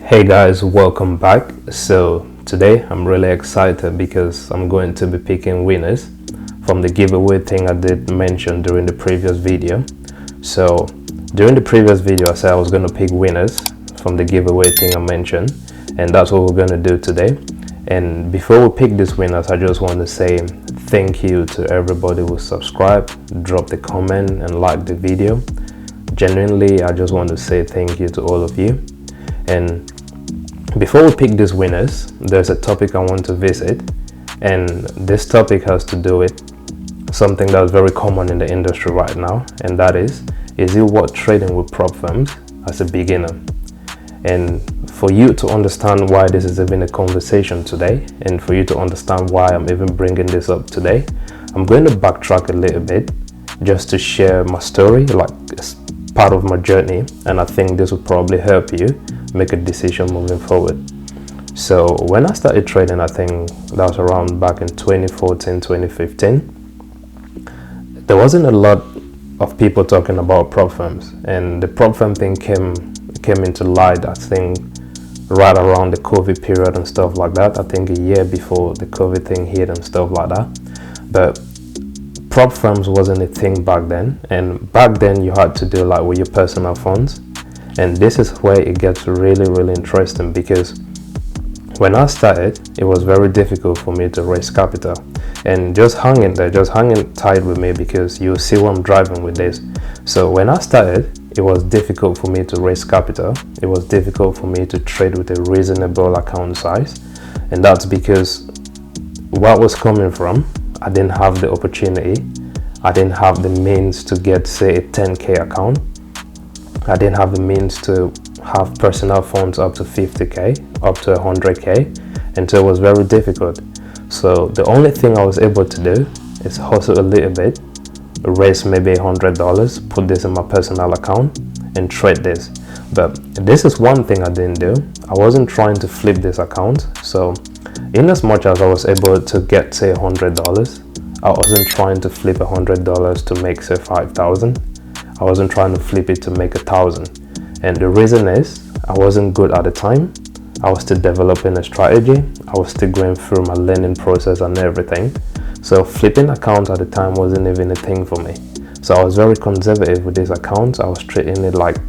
Hey guys, welcome back. So today I'm really excited because I'm going to be picking winners from the giveaway thing I did mention during the previous video. So during the previous video I said I was going to pick winners from the giveaway thing I mentioned, and that's what we're going to do today. And before we pick these winners, I just want to say thank you to everybody who subscribed, dropped a comment and liked the video. Genuinely, I just want to say thank you to all of you. And before we pick these winners, there's a topic I want to visit, and this topic has to do with something that's very common in the industry right now, and that is it worth trading with prop firms as a beginner? And for you to understand why this is even a conversation today, and for you to understand why I'm even bringing this up today, I'm going to backtrack a little bit just to share my story, like part of my journey, and I think this will probably help you make a decision moving forward. So when I started trading, I think that was around back in 2014, 2015, there wasn't a lot of people talking about prop firms, and the prop firm thing came into light, I think, right around the COVID period and stuff like that. I think a year before the COVID thing hit and stuff like that. But prop firms wasn't a thing back then, and back then you had to do like with your personal funds. And this is where it gets really interesting, because when I started, it was very difficult for me to raise capital. And just hanging tight with me, because you'll see what I'm driving with this. So when I started, it was difficult for me to raise capital. It was difficult for me to trade with a reasonable account size. And that's because what was coming from, I didn't have the opportunity. I didn't have the means to get, say, a 10K account. I didn't have the means to have personal funds up to 50K, up to 100K, and so it was very difficult. So the only thing I was able to do is hustle a little bit, raise maybe $100, put this in my personal account and trade this. But this is one thing I didn't do. I wasn't trying to flip this account. So in as much as I was able to get, say, $100, I wasn't trying to flip $100 to make, say, 5,000. I wasn't trying to flip it to make 1,000. And the reason is I wasn't good at the time. I was still developing a strategy. I was still going through my learning process and everything. So flipping accounts at the time wasn't even a thing for me. So I was very conservative with these accounts. I was treating it like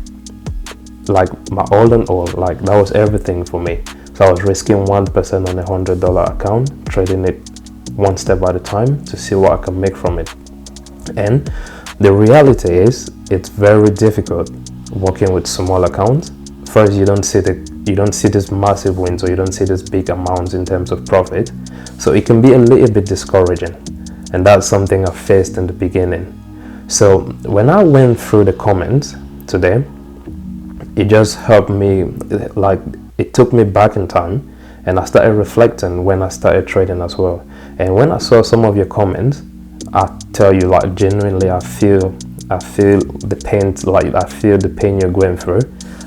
my all in all, like that was everything for me. So I was risking 1% on a $100 account, trading it one step at a time to see what I can make from it. And the reality is, it's very difficult working with small accounts. First, you don't see this massive wins, or you don't see this big amounts in terms of profit. So it can be a little bit discouraging, and that's something I faced in the beginning. So when I went through the comments today, it just helped me, like it took me back in time, and I started reflecting when I started trading as well. And when I saw some of your comments, I tell you, like, genuinely, I feel the pain, like I feel the pain you're going through.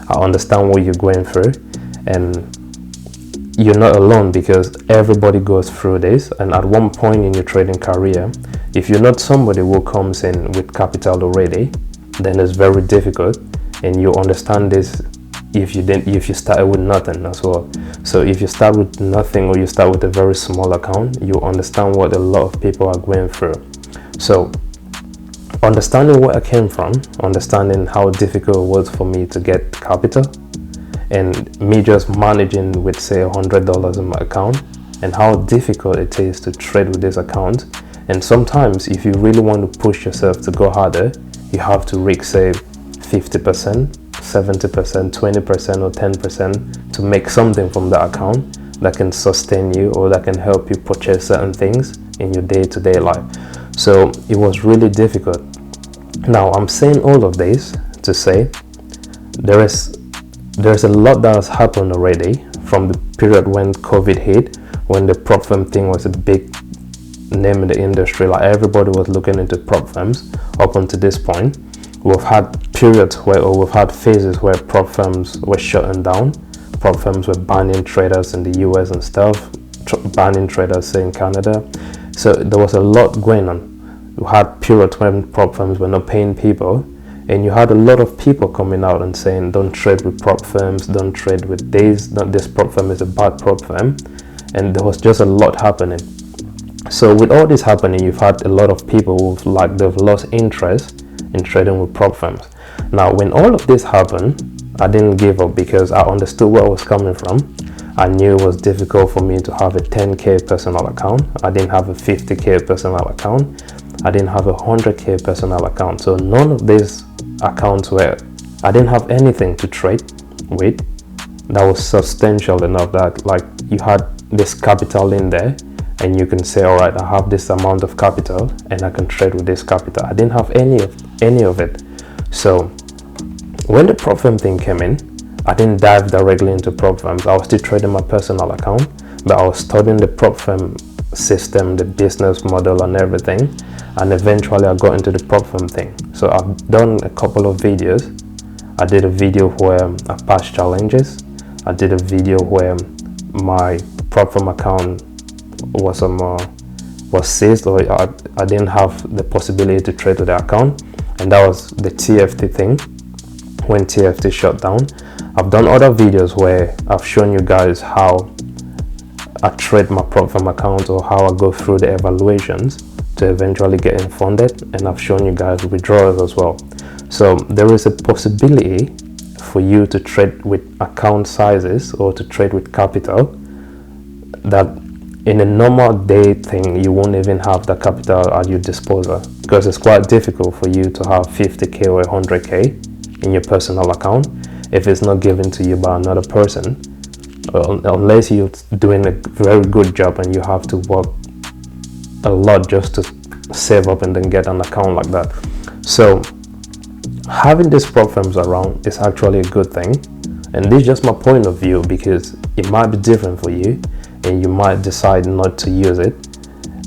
I understand what you're going through, and you're not alone, because everybody goes through this. And at one point in your trading career, if you're not somebody who comes in with capital already, then it's very difficult. And you understand this if you started with nothing as well. So if you start with nothing, or you start with a very small account, you understand what a lot of people are going through. So understanding where I came from, understanding how difficult it was for me to get capital, and me just managing with, say, $100 in my account, and how difficult it is to trade with this account. And sometimes if you really want to push yourself to go harder, you have to risk, say, 50%, 70%, 20%, or 10% to make something from that account that can sustain you, or that can help you purchase certain things in your day-to-day life. So it was really difficult. Now I'm saying all of this to say there's a lot that has happened already from the period when COVID hit, when the prop firm thing was a big name in the industry. Like everybody was looking into prop firms up until this point. We've had periods or we've had phases where prop firms were shutting down. Prop firms were banning traders in the US and stuff, banning traders, say, in Canada. So there was a lot going on. We had periods when prop firms were not paying people, and you had a lot of people coming out and saying, don't trade with prop firms, don't trade with this prop firm is a bad prop firm, and there was just a lot happening. So with all this happening, you've had a lot of people who've they've lost interest in trading with prop firms. Now when all of this happened, I didn't give up because I understood where I was coming from. I knew it was difficult for me to have a 10k personal account. I didn't have a 50k personal account. I didn't have a 100k personal account. So none of these accounts where I didn't have anything to trade with that was substantial enough that like you had this capital in there and you can say, all right, I have this amount of capital and I can trade with this capital. I didn't have any of it. So when the prop firm thing came in, I didn't dive directly into prop firms. I was still trading my personal account, but I was studying the prop firm system, the business model and everything, and eventually I got into the prop firm thing. So I've done a couple of videos. I did a video where I passed challenges. I did a video where my prop firm account was seized, or I didn't have the possibility to trade with the account, and that was the TFT thing when TFT shut down. I've done other videos where I've shown you guys how I trade my prop firm account or how I go through the evaluations to eventually getting funded, and I've shown you guys withdrawals as well. So there is a possibility for you to trade with account sizes or to trade with capital that in a normal day thing you won't even have that capital at your disposal, because it's quite difficult for you to have 50k or 100k in your personal account if it's not given to you by another person, unless you're doing a very good job and you have to work a lot just to save up and then get an account like that. So having these prop firms around is actually a good thing, and this is just my point of view because it might be different for you and you might decide not to use it.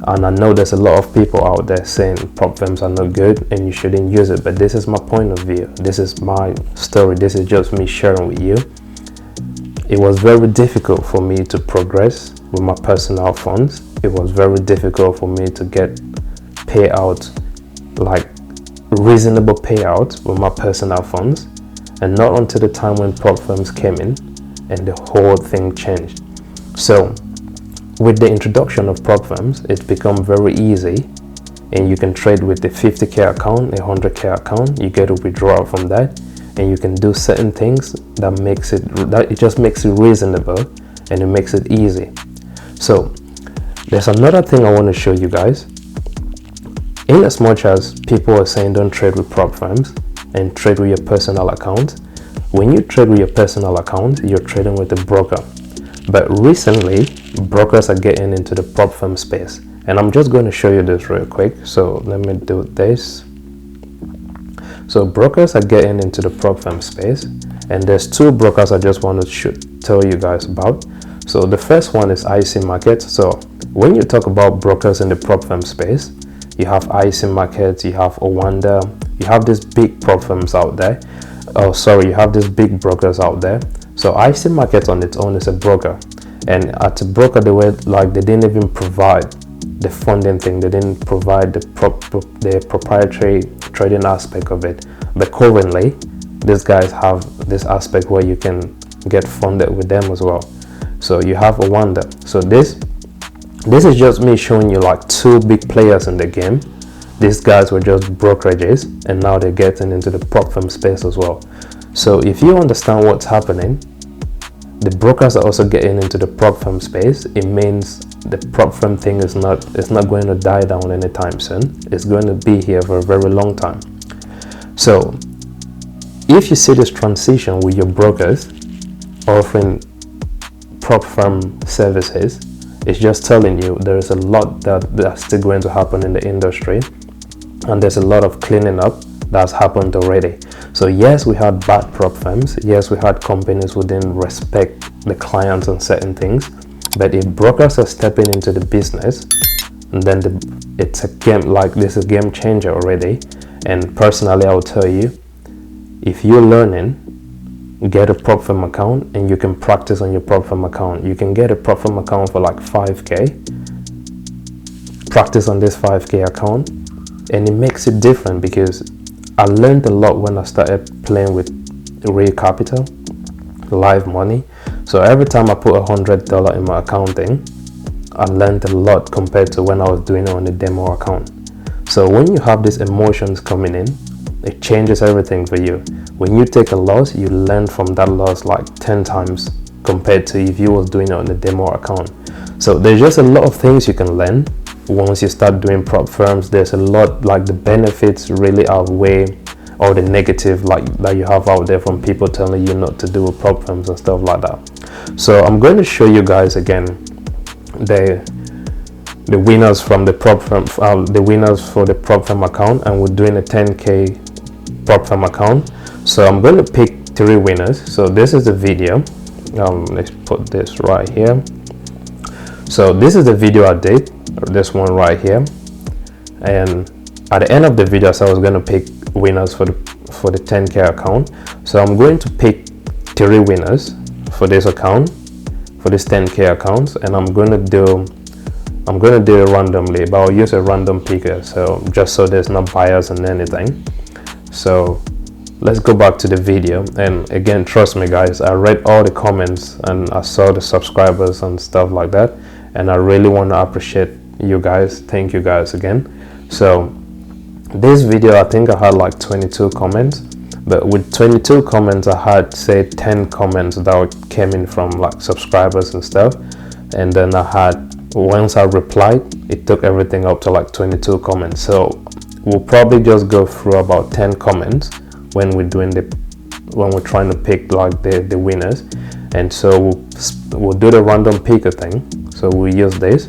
And I know there's a lot of people out there saying prop firms are not good and you shouldn't use it, but this is my point of view. This is my story. This is just me sharing with you. It was very difficult for me to progress with my personal funds. It was very difficult for me to get payout, like reasonable payout with my personal funds, and not until the time when prop firms came in and the whole thing changed. So with the introduction of prop firms, it's become very easy, and you can trade with the 50k account, a 100k account. You get a withdrawal from that, and you can do certain things that it just makes it reasonable and it makes it easy. So there's another thing I want to show you guys. In as much as people are saying don't trade with prop firms and trade with your personal account, when you trade with your personal account, you're trading with a broker. But recently, brokers are getting into the prop firm space, and I'm just going to show you this real quick. So let me do this. So brokers are getting into the prop firm space, and there's two brokers I just want to tell you guys about. So the first one is IC Markets. So when you talk about brokers in the prop firm space, you have IC Markets, you have Owanda, you have these big prop firms out there. You have these big brokers out there. So IC Markets on its own is a broker, and at a broker they didn't even provide the funding thing. They didn't provide the proprietary trading aspect of it. But currently, these guys have this aspect where you can get funded with them as well. So you have Owanda. So this is just me showing you like two big players in the game. These guys were just brokerages, and now they're getting into the prop firm space as well. So if you understand what's happening, the brokers are also getting into the prop firm space. It means the prop firm thing is not going to die down anytime soon. It's going to be here for a very long time. So if you see this transition with your brokers offering prop firm services, it's just telling you there is a lot that's still going to happen in the industry, and there's a lot of cleaning up that's happened already. So yes, we had bad prop firms. Yes, we had companies who didn't respect the clients on certain things. But if brokers are stepping into the business, and then it's a game, like this is a game changer already. And personally, I will tell you, if you're learning, get a prop firm account and you can practice on your prop firm account. You can get a prop firm account for like 5k. Practice on this 5k account, and it makes it different because I learned a lot when I started playing with Real Capital, live money. So every time I put $100 in my accounting, I learned a lot compared to when I was doing it on the demo account. So when you have these emotions coming in, it changes everything for you. When you take a loss, you learn from that loss like 10 times compared to if you was doing it on the demo account. So there's just a lot of things you can learn once you start doing prop firms. There's a lot, like the benefits really outweigh all the negative like that you have out there from people telling you not to do with prop firms and stuff like that. So I'm going to show you guys again the winners from the prop firm, the winners for the prop firm account, and we're doing a 10k prop firm account. So I'm going to pick 3 winners. So this is the video. Let's put this right here. So this is the video I did, this one right here, and at the end of the video I said I was going to pick winners for the 10k account. So I'm going to pick 3 winners for this account, for this 10k account, and I'm going to do it randomly, but I'll use a random picker, so just so there's no bias and anything. So let's go back to the video, and again, trust me guys, I read all the comments and I saw the subscribers and stuff like that, and I really want to appreciate you guys. Thank you guys again. So this video, I think I had like 22 comments, but with 22 comments I had say 10 comments that came in from like subscribers and stuff, and then I had, once I replied, it took everything up to like 22 comments. So we'll probably just go through about 10 comments when we're trying to pick like the winners. And so we'll do the random picker thing. So we'll use this,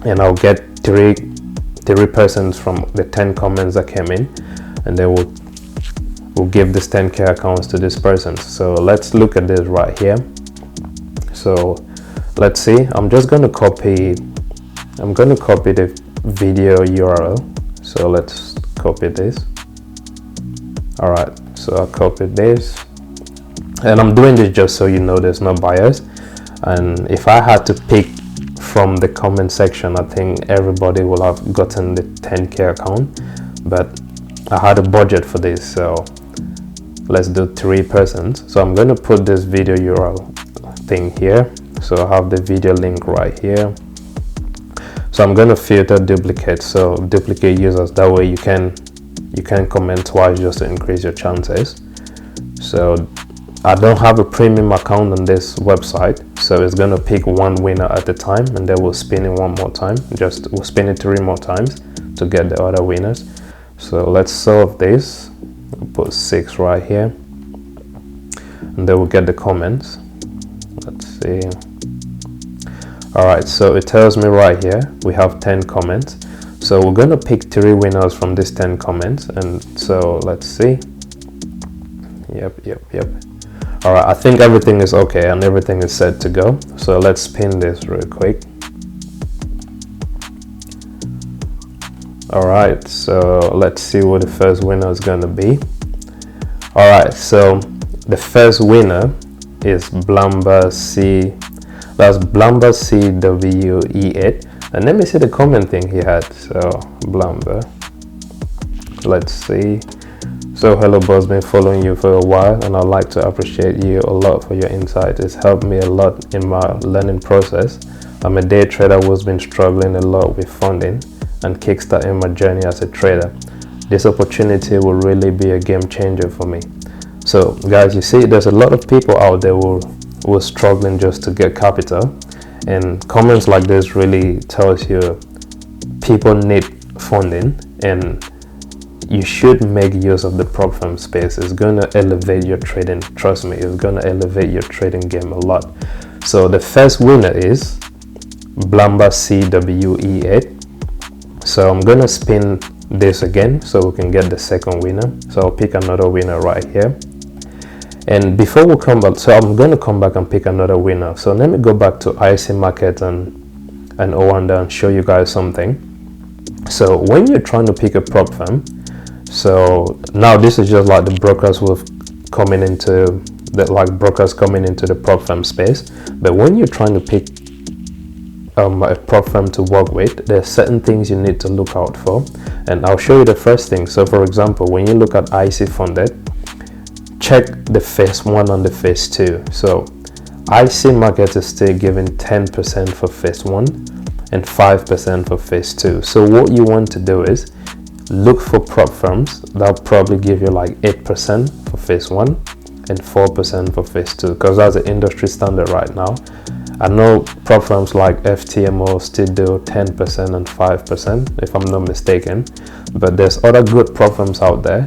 and I'll get three persons from the 10 comments that came in, and then we'll give this 10k accounts to this person. So let's look at this right here. So let's see, I'm going to copy the video URL. So let's copy this. All right, so I copied this, and I'm doing this just so you know there's no bias. And if I had to pick from the comment section, I think everybody will have gotten the 10k account, but I had a budget for this, so let's do 3 persons. So I'm going to put this video URL thing here. So I have the video link right here. So I'm going to filter duplicates, so duplicate users, that way you can comment twice just to increase your chances. So I don't have a premium account on this website, so it's going to pick 1 winner at a time, and then we'll spin it 1 more time. We'll spin it 3 more times to get the other winners. So let's solve this. I'll put 6 right here, and then we'll get the comments. Let's see. All right, so it tells me right here we have 10 comments. So we're going to pick 3 winners from these 10 comments, and so let's see. Yep. All right, I think everything is okay and everything is set to go. So let's spin this real quick. All right, so let's see what the first winner is going to be. All right, so the first winner is Blamba C. That's Blamba CWE8. And let me see the comment thing he had. So Blamba, let's see. So hello boss, been following you for a while, and I'd like to appreciate you a lot for your insight. It's helped me a lot in my learning process. I'm a day trader who's been struggling a lot with funding and kickstarting my journey as a trader. This opportunity will really be a game changer for me. So guys, you see there's a lot of people out there who are struggling just to get capital, and comments like this really tells you people need funding, and you should make use of the prop firm space. It's going to elevate your trading. Trust me, it's going to elevate your trading game a lot. So the first winner is Blamba CWE8. So I'm going to spin this again so we can get the second winner. So I'll pick another winner right here. And before we come back, so I'm going to come back and pick another winner. So let me go back to IC Market and Oanda and show you guys something. So when you're trying to pick a prop firm, so now this is just like the brokers coming into the prop firm space. But when you're trying to pick a prop firm to work with, there are certain things you need to look out for, and I'll show you the first thing. So for example, when you look at IC Funded, check the phase 1 and the phase 2. So IC Market is still giving 10% for phase 1 and 5% for phase 2. So what you want to do is look for prop firms that'll probably give you like 8% for phase 1 and 4% for phase 2, because that's the industry standard right now. I know prop firms like FTMO still do 10% and 5%, if I'm not mistaken, but there's other good prop firms out there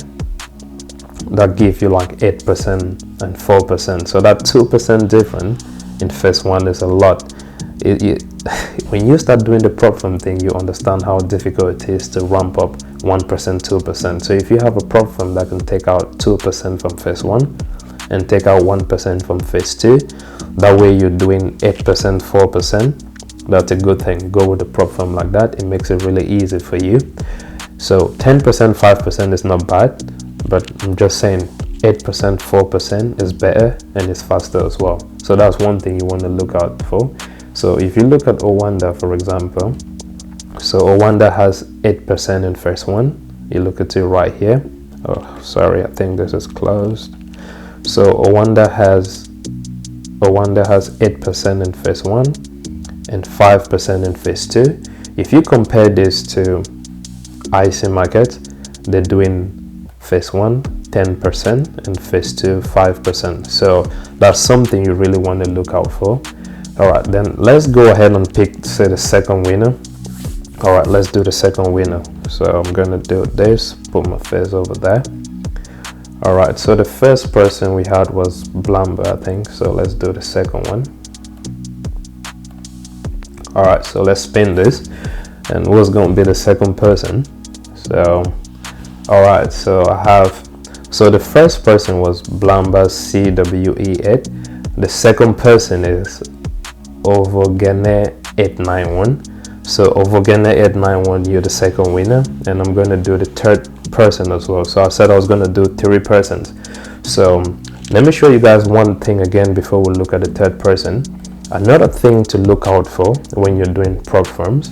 that give you like 8% and 4%. So that 2% difference in phase 1 is a lot. When you start doing the prop firm thing, you understand how difficult it is to ramp up 1%, 2%. So if you have a prop firm that can take out 2% from phase 1 and take out 1% from phase 2, that way you're doing 8%, 4%, that's a good thing. Go with a prop firm like that. It makes it really easy for you. So 10%, 5% is not bad, but I'm just saying 8%, 4% is better and it's faster as well. So that's one thing you want to look out for. So if you look at Owanda, for example, so Owanda has 8% in phase 1. You look at it right here. Oh, sorry, I think this is closed. So Owanda has 8% in phase 1 and 5% in phase 2. If you compare this to IC Market, they're doing phase 1 10% and phase 2 5%. So that's something you really want to look out for. All right, then let's go ahead and pick, say, the second winner. All right, let's do the second winner. So I'm gonna do this, put my face over there. All right, so the first person we had was Blamber, I think. So let's do the second one. All right, so let's spin this, and who's gonna be the second person? So, all right, so the first person was Blamber CWE8. The second person is Ovogene 891. So Ovogene 891, you're the second winner, and I'm gonna do the third person as well. So I said I was gonna do 3 persons. So let me show you guys one thing again before we look at the third person. Another thing to look out for when you're doing prop firms,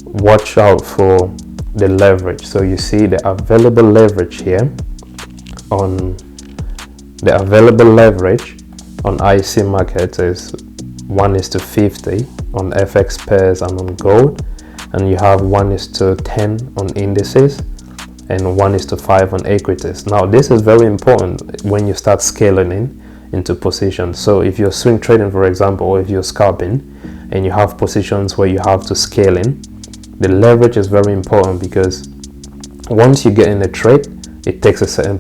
watch out for the leverage. So you see the available leverage here on the available leverage on IC Market is 1:50 on FX pairs and on gold, and you have 1:10 on indices and 1:5 on equities. Now this is very important when you start scaling into positions. So if you're swing trading, for example, or if you're scalping and you have positions where you have to scale in, the leverage is very important, because once you get in a trade, it takes a certain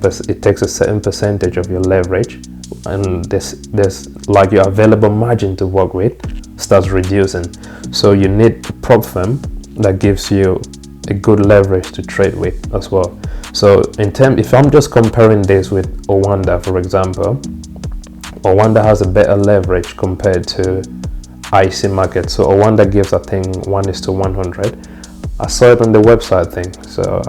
percentage of your leverage, and there's like your available margin to work with starts reducing. So you need a prop firm that gives you a good leverage to trade with as well. So if I'm just comparing this with Owanda, for example, Owanda has a better leverage compared to IC Market. So Owanda gives, I think, 1:100. I saw it on the website thing, so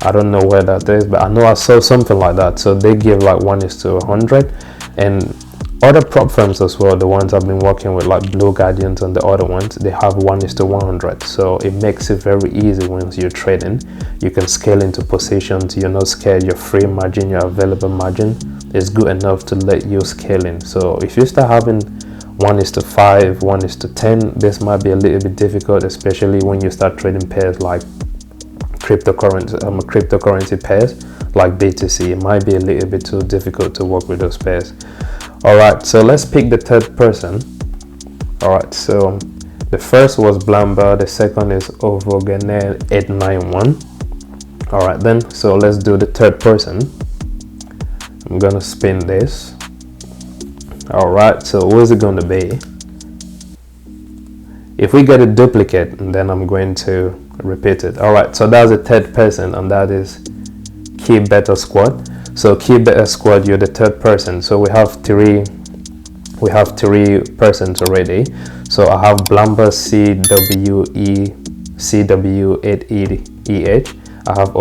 I don't know where that is, but I know I saw something like that. So they give like 1:100, and other prop firms as well, the ones I've been working with, like Blue Guardians and the other ones, they have 1:100. So it makes it very easy once you're trading. You can scale into positions. You're not scared. Your free margin, your available margin is good enough to let you scale in. So if you start having 1:5, 1:10, this might be a little bit difficult, especially when you start trading pairs like cryptocurrency pairs like BTC. It might be a little bit too difficult to work with those pairs. All right, so let's pick the third person. All right, so the first was Blamber, the second is Ovogene 891. All right then, so let's do the third person. I'm gonna spin this. All right, so who is it going to be? If we get a duplicate, then I'm going to repeat it. All right, so that's the third person, and that is Key Beta Squad. So Key Beta Squad, you're the third person. So we have three persons already. So I have Blamber CW8EH. I have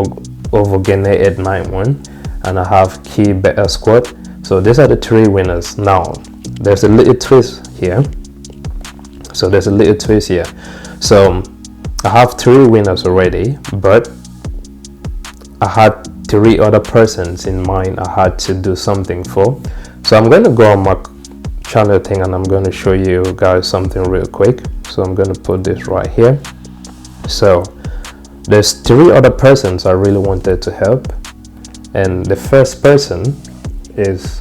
Ovogene 891, and I have Key Beta Squad. So these are the 3 winners. Now there's a little twist here. So there's a little twist here. So I have 3 winners already, but I had 3 other persons in mind I had to do something for. So I'm going to go on my channel thing and I'm going to show you guys something real quick. So I'm going to put this right here. So there's 3 other persons I really wanted to help, and the first person is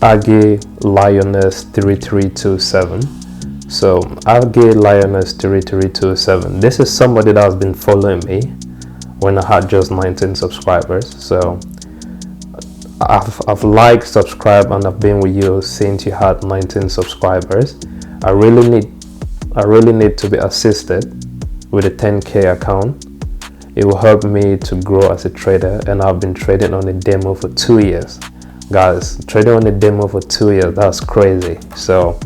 Aggie Lioness 3327. So Aggie Lioness 3327, this is somebody that has been following me when I had just 19 subscribers. So I've liked, subscribed, and I've been with you since you had 19 subscribers. I really need to be assisted with a 10k account. It will help me to grow as a trader, and I've been trading on a demo for 2 years. Guys, trading on a demo for 2 years, that's crazy. So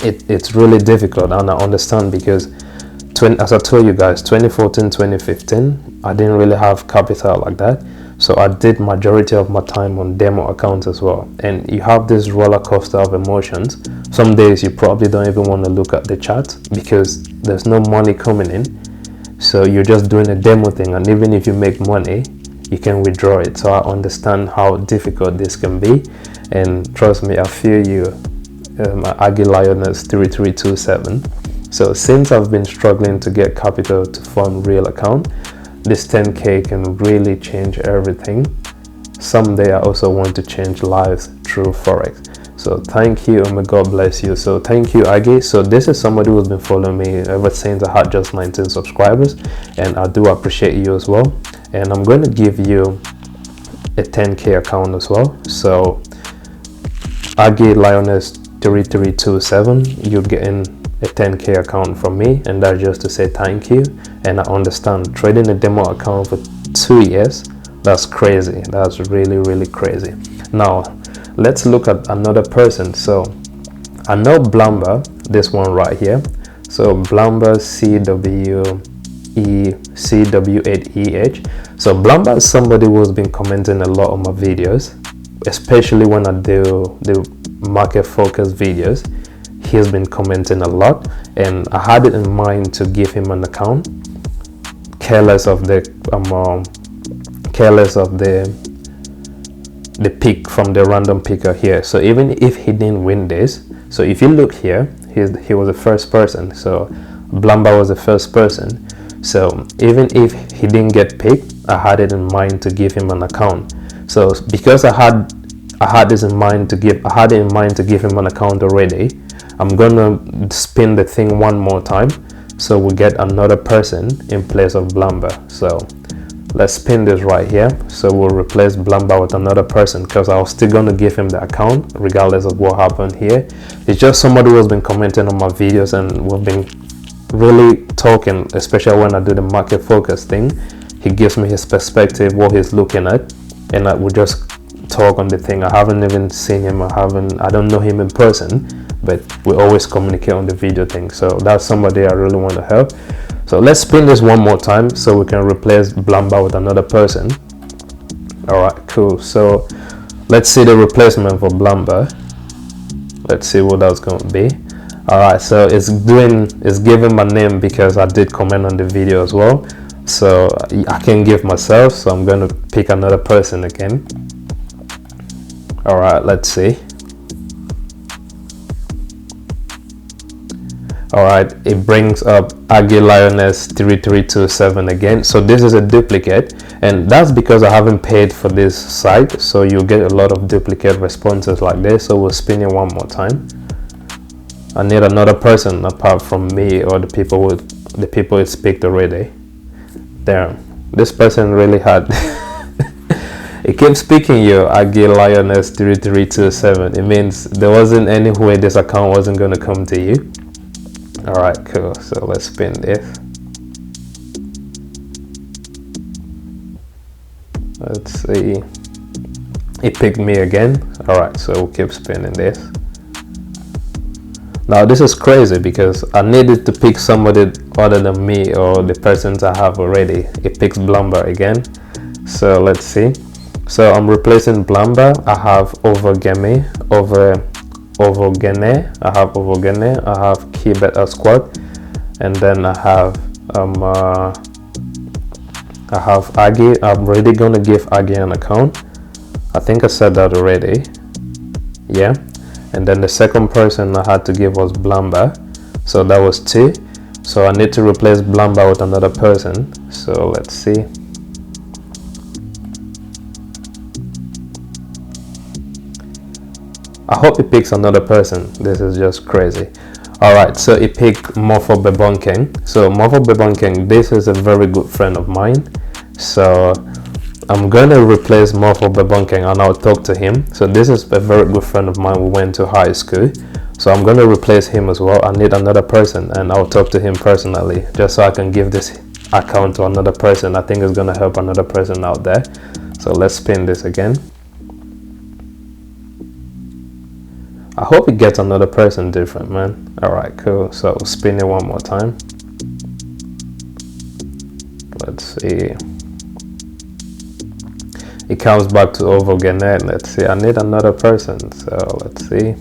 it's really difficult, and I understand, because as I told you guys, 2014, 2015, I didn't really have capital like that. So I did majority of my time on demo accounts as well. And you have this roller coaster of emotions. Some days you probably don't even want to look at the chart because there's no money coming in. So you're just doing a demo thing, and even if you make money, you can withdraw it. So I understand how difficult this can be, and trust me, I feel you, Aggie Lioness 3327. So since I've been struggling to get capital to fund real account, this 10k can really change everything. Someday I also want to change lives through Forex. So thank you, and may God bless you. So thank you, Aggie. So this is somebody who's been following me ever since I had just 19 subscribers, and I do appreciate you as well. And I'm going to give you a 10k account as well. So Aggie Lioness 3327, you're getting a 10k account from me, and that's just to say thank you. And I understand trading a demo account for 2 years, that's crazy. That's really crazy. Now let's look at another person. So I know Blamba, this one right here. So Blamba CW8EH. So Blamba is somebody who's been commenting a lot on my videos, especially when I do the market focus videos. He has been commenting a lot, and I had it in mind to give him an account, careless of the pick from the random picker here. So even if he didn't win this, so if you look here, he was the first person. So Blamba was the first person. So even if he didn't get picked, I had it in mind to give him an account. So because I had it in mind to give him an account already, I'm gonna spin the thing one more time, so we get another person in place of Blamba. So let's spin this right here. So we'll replace Blamba with another person, because I was still gonna give him the account regardless of what happened here. It's just somebody who has been commenting on my videos, and we've been really talking, especially when I do the market focus thing. He gives me his perspective, what he's looking at, and I will just talk on the thing. I haven't even seen him, I don't know him in person, but we always communicate on the video thing. So that's somebody I really want to help. So let's spin this one more time so we can replace Blamba with another person. All right, cool. So let's see the replacement for Blamba. Let's see what that's going to be. All right, so it's giving my name because I did comment on the video as well. So I can give myself, so I'm going to pick another person again. All right, let's see. All right, it brings up Aggie Lioness 3327 again. So this is a duplicate, and that's because I haven't paid for this site, so you'll get a lot of duplicate responses like this. So we'll spin it one more time. I need another person apart from me or the people it's picked already. Damn, this person really had it keeps picking you, Aggie Lioness 3327. It means there wasn't any way this account wasn't going to come to you. All right, cool. So let's spin this. Let's see. It picked me again. All right, so we'll keep spinning this. Now this is crazy because I needed to pick somebody other than me or the persons I have already. It picks Blamba again. So let's see. So I'm replacing Blamba. I have over Ovogene, I have Keybeta Squad, and then I have Aggie. I'm already gonna give Aggie an account. I think I said that already. Yeah. And then the second person I had to give was Blamba, so that was 2. So I need to replace Blamba with another person. So let's see. I hope it picks another person. This is just crazy. Alright, so it picked Mofo Bebonking. So Mofo Bebonking, this is a very good friend of mine. So I'm gonna replace Mofo Bebonking and I'll talk to him. So this is a very good friend of mine. We went to high school. So I'm gonna replace him as well. I need another person and I'll talk to him personally just so I can give this account to another person. I think it's gonna help another person out there. So let's spin this again. I hope it gets another person different, man. Alright, cool. So spin it one more time. Let's see. It comes back to Ovogene. Let's see. I need another person. So let's see.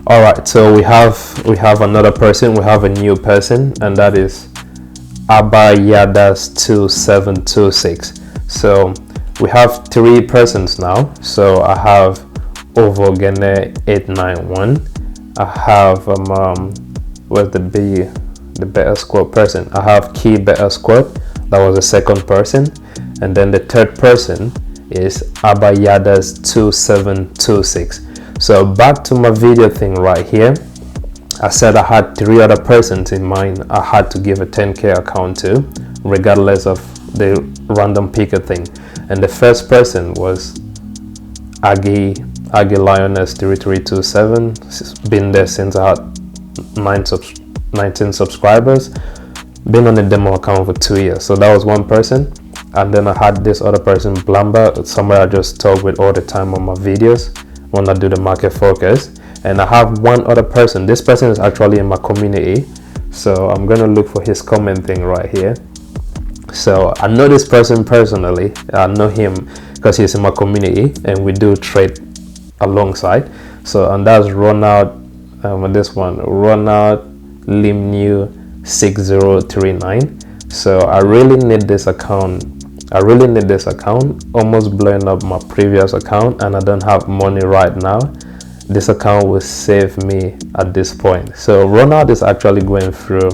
Alright, so we have another person. We have a new person, and that is Abayadas2726. So we have 3 persons now. So I have Ovogene891. I have where's the Beta Squad person? I have Keybeta Squad. That was the second person, and then the third person is Abayadas2726. So back to my video thing right here. I said I had 3 other persons in mind I had to give a 10k account to, regardless of the random picker thing. And the first person was Aggie Lioness 3327. Been there since I had 19 subscribers. Been on the demo account for 2 years. So that was one person. And then I had this other person, Blamba, somebody I just talk with all the time on my videos when I do the market focus. And I have one other person. This person is actually in my community. So I'm gonna look for his comment thing right here. So I know this person personally. I know him because he's in my community and we do trade alongside. So, and that's Ronald, this one, Ronald Limnew 6039. So I really need this account. Almost blowing up my previous account, and I don't have money right now. This account will save me at this point. So Ronald is actually going through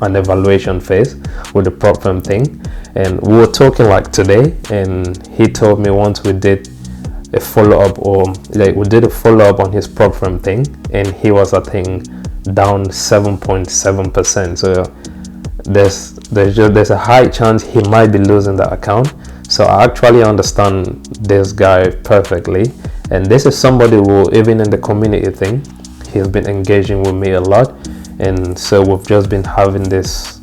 an evaluation phase with the prop firm thing, and we were talking like today, and he told me once we did a follow-up, or like we did a follow-up on his prop firm thing, and he was, I think, down 7.7%. so there's a high chance he might be losing the account. So I actually understand this guy perfectly, and this is somebody who, even in the community thing, he's been engaging with me a lot. And so we've just been having this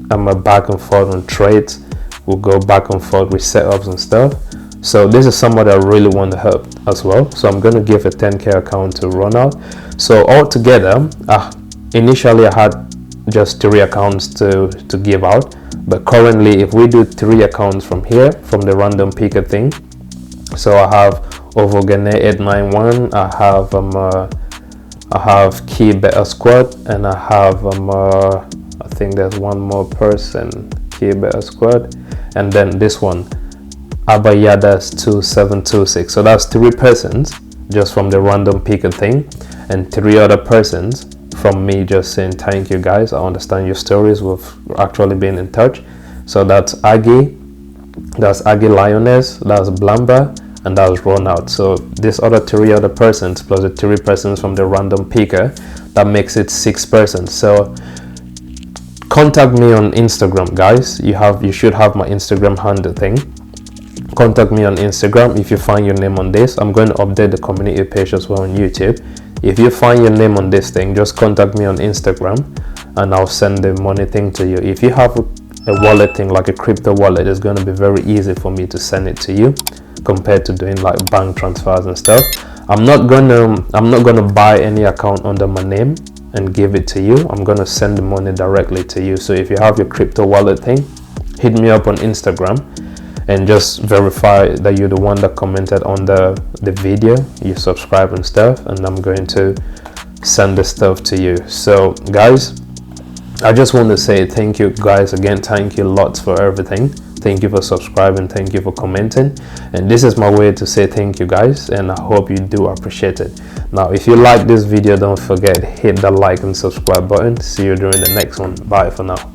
back and forth on trades. We'll go back and forth with setups and stuff. So this is somebody I really want to help as well. So I'm going to give a 10k account to Ronald. So altogether, initially I had just 3 accounts to give out, but currently if we do 3 accounts from here, from the random picker thing, so I have Ovogene891, I have Keybeta Squad, and I have I think there's one more person, Keybeta Squad, and then this one, Abayadas2726. So that's 3 persons just from the random picker thing, and 3 other persons from me just saying thank you guys, I understand your stories, we've actually been in touch. So that's Aggie Lioness, that's Blamba, and that was Ronald. So this other 3 other persons plus the 3 persons from the random picker, that makes it 6 persons. So contact me on Instagram, guys. You should have my Instagram handle thing. Contact me on Instagram if you find your name on this. I'm going to update the community page as well on YouTube. If you find your name on this thing, just contact me on Instagram and I'll send the money thing to you. If you have a wallet thing, like a crypto wallet, it's going to be very easy for me to send it to you compared to doing like bank transfers and stuff. I'm not gonna buy any account under my name and give it to you. I'm gonna send the money directly to you. So if you have your crypto wallet thing, hit me up on Instagram and just verify that you're the one that commented on the video, you subscribe and stuff, and I'm going to send the stuff to you. So guys, I just want to say thank you guys again. Thank you lots for everything. Thank you for subscribing, thank you for commenting, and this is my way to say thank you guys, and I hope you do appreciate it. Now if you like this video, don't forget, hit the like and subscribe button. See you during the next one. Bye for now.